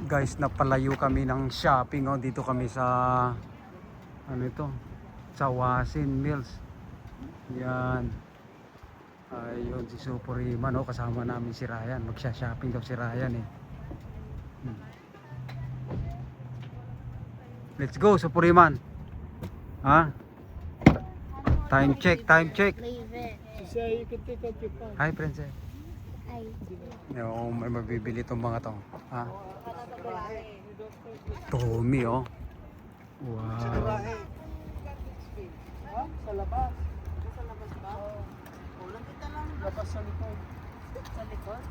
Guys, napalayo kami ng shopping. Oh. Dito kami sa ano ito, sa Wasin Mills. Yan. Ayun si Superiman, oh. Kasama namin si Ryan. Magsha-shopping daw si Ryan eh. Let's go, Superiman. Ha? Time check, time check. Hi, princess. Ay. Yo, may mabibili tong mga to. Ha? Tommy, oh. Wow. Sa labas. Sa labas ba? Kulang kita lang. Labas sa likod. Sa likod?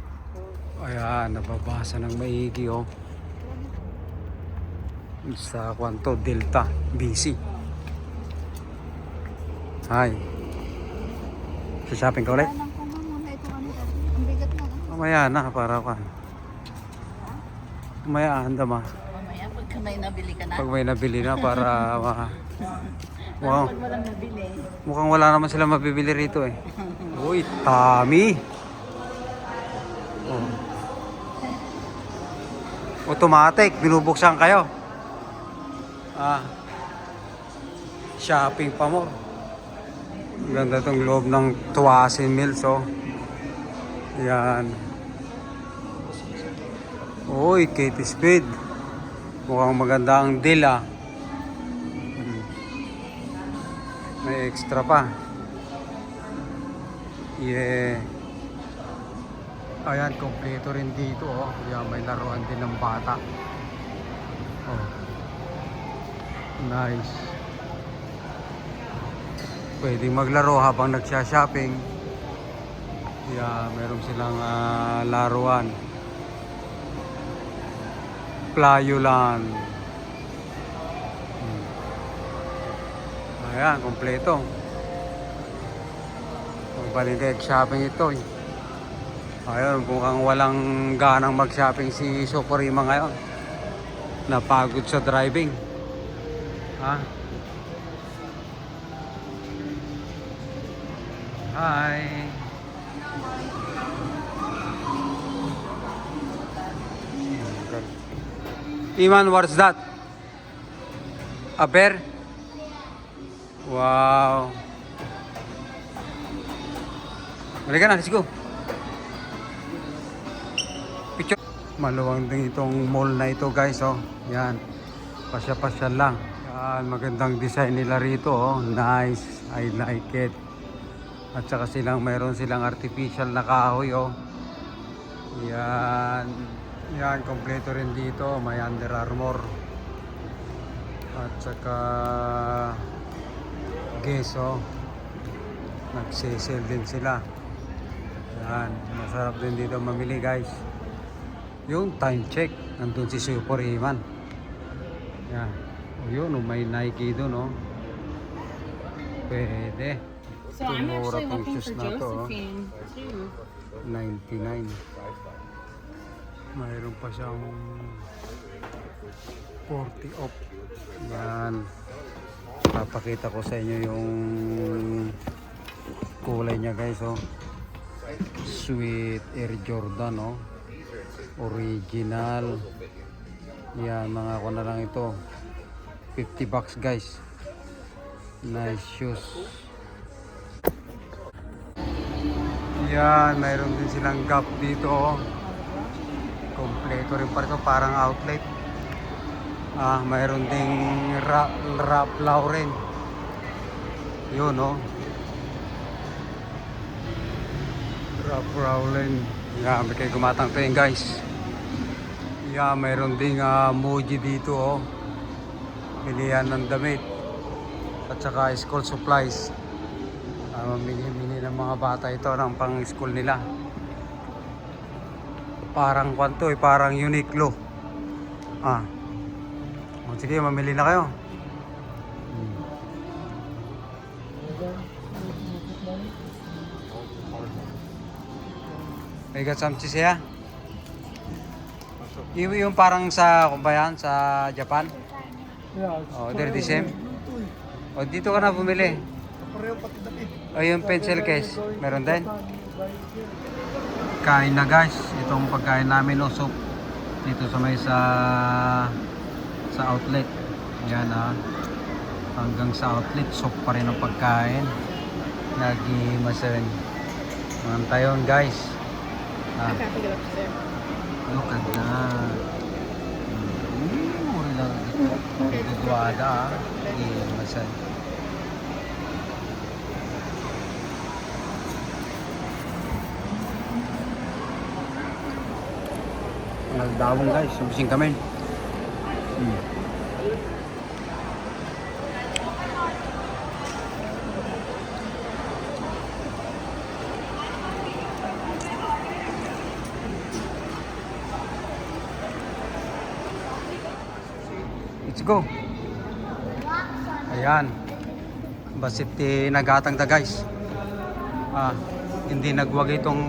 Ayan, nababasa ng maigi, oh. Sa kwanto, Delta, BC. Hi. Sa shopping ka ulit? Alam ko muna ito ano dati. Ang bigat na. Mamaya na, para ka. Mamaya, handa ma. Mamaya, pagka may nabili ka na. Pag may nabili na, para wow. Pag walang nabili. Mukhang wala naman sila mabibili rito eh. Uy, Tommy. Oh. Automatic, binubuksan kayo. Shopping pa mo. Ganda tong loob ng Tuasin Mills, oh. Yan. Uy, Kate Spade. Mukhang maganda ang deal, ah. May extra pa. Yeah. Ayan, kompleto rin dito, oh. Yan, may laruan din ng bata. Oh. Nice. Pwede maglaro habang nagsha-shopping. Yeah, meron silang laruan. Playulan. Ayan, kompleto. Balik shopping ito eh. Ayun, mukhang walang ganang mag-shopping si Suprema ngayon. Napagod sa driving. Ha? Hi. Iman, what's that? A bear? Wow. Balik ka na, let's go. Picture. Maluwang din itong mall na ito, guys, oh. Yan. Pasya-pasya lang. Yan, magandang design nila rito, oh. Nice. I like it. At saka mayroon silang artificial na kahoy, oh. Yan. Yan, kompleto rin dito. May Under Armour. At saka Guess, oh. Nagsisell din sila. Yan. Masarap din dito mamili, guys. Yung time check. Nandun si Superiman. Yan. O yun, may Nike doon, oh. Pwede. So I'm Mura actually tong looking shoes for na to, oh. Josephine too. 99. Mayroon pa siyang 40 off. Yan. Papakita ko sa inyo yung kulay niya, guys, oh. Sweet Air Jordan, oh. Original. Yan, mga ko na lang ito. 50 bucks, guys. Nice shoes. Yan, mayroon din silang Gap dito, oh. Kompleto rin pa ito, parang outlet. Mayroon ding Ralph Lauren. Yun, oh. Ralph Lauren. Yan, may kayo gumatang to yun, guys. Yan, mayroon ding Muji dito, oh. Pilihan ng damit. At saka school supplies. Mamili ng mga bata ito ng pang school nila. Parang kwanto eh, parang Uniqlo. Sige, mamili na kayo. I got some cheese here. Yung parang sa, kung ba yan, sa Japan? Oh, they're the same. O, dito ka na bumili. O, yung pencil case, meron din. Kain na, guys. Itong pagkain namin, usok. dito sa may sa outlet. Yan hanggang sa outlet soft pa rin ang pagkain. Lagi masan. Mga tayon guys. Look at that. Mura lang dito. Duwada lagi masan. Nagdawong guys, sumising kami. Let's go. Ayan. Basit nagatang da guys. Hindi nagwag itong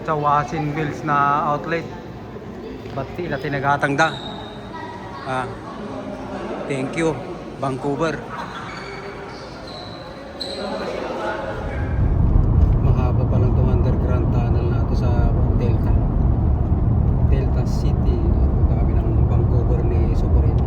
sa Wasin Mills na outlet. Bati na tinagatang da. Thank you Vancouver. Mahaba pa lang itong underground tunnel nato sa Delta City. Punta kami ng Vancouver ni Socorino.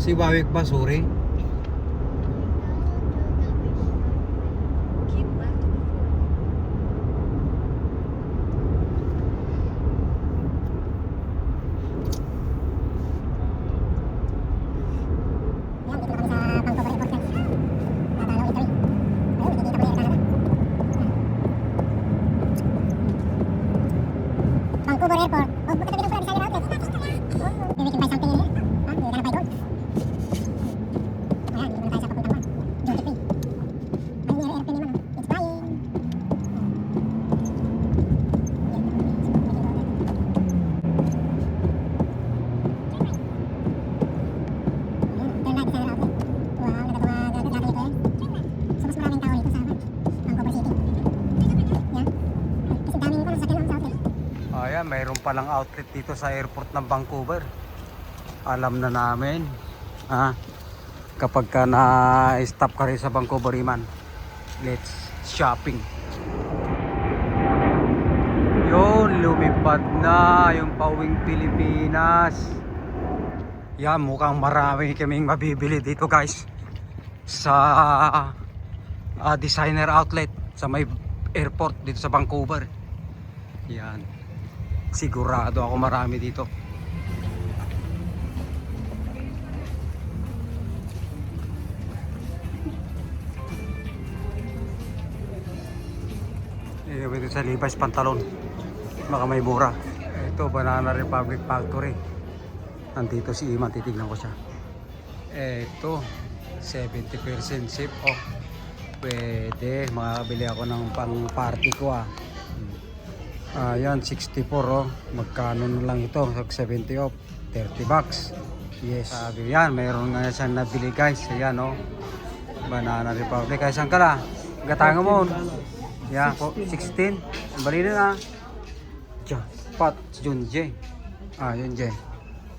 Si Wawik ba, sorry? Keep left to the fourth. Vancouver Airport. Oh, buka tabi ng pula, Designer Outlet. Maybe we can buy something in here. We're gonna buy gold. Ayan, dito muna tayo sa papuntang one. Duty free. Ang near airplane naman, it's flying. Turn right, Designer Outlet. Wow, nagagawa dito yan. So, mas maraming tao rito sa Vancouver City. Yan. Kasi daming pa sasakyan sa outlet. Ayan, mayroon palang outlet dito sa airport ng Vancouver. Alam na namin. Kapag ka na-stop ka rin sa Vancouver, man, let's shopping. Yun, lumipad na yung pauwing Pilipinas. Yan, mukhang marami kaming mabibili dito guys. Sa Designer Outlet sa may airport dito sa Vancouver. Yan. Sigurado ako marami dito. Dito sa Levi's pantalon. Baka may mura. Ito, Banana Republic Factory. Nandito si Iman, titignan ko siya. Ito, 70% ship. Oh, pwede. Makakabili ako ng pang party ko Ayan, 64 Magkano na lang ito? 70 off. 30 bucks. Yes. Sabi yan, mayroon nga siyang nabili guys. Ayan Banana Republic. Kaya saan ka na? Gatanga mo. Yan, 16. Bali na Jackpot. Jun J. Yun J.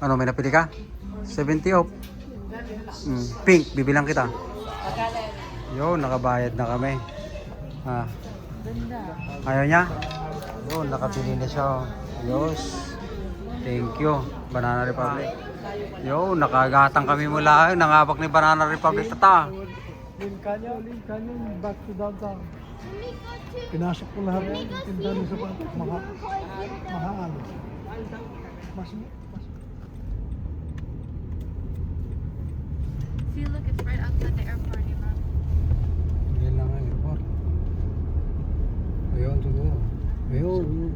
Ano, may napili ka? 70 off. Pink, bibilang kita. Yun, nakabayad na kami. Ayaw niya? Yun, nakabili na siya. Yos. Thank you, Banana Republic. Yun, nakagatang kami mula. Nangapak ni Banana Republic tata. Lincoln, back to downtown. Pinasok ko lahat yan. Tindahan sa patok. Mahal. Mas. See, look, it's right outside the airport, Iman. Yan lang ang airport. Ayun, siguro. Ayun.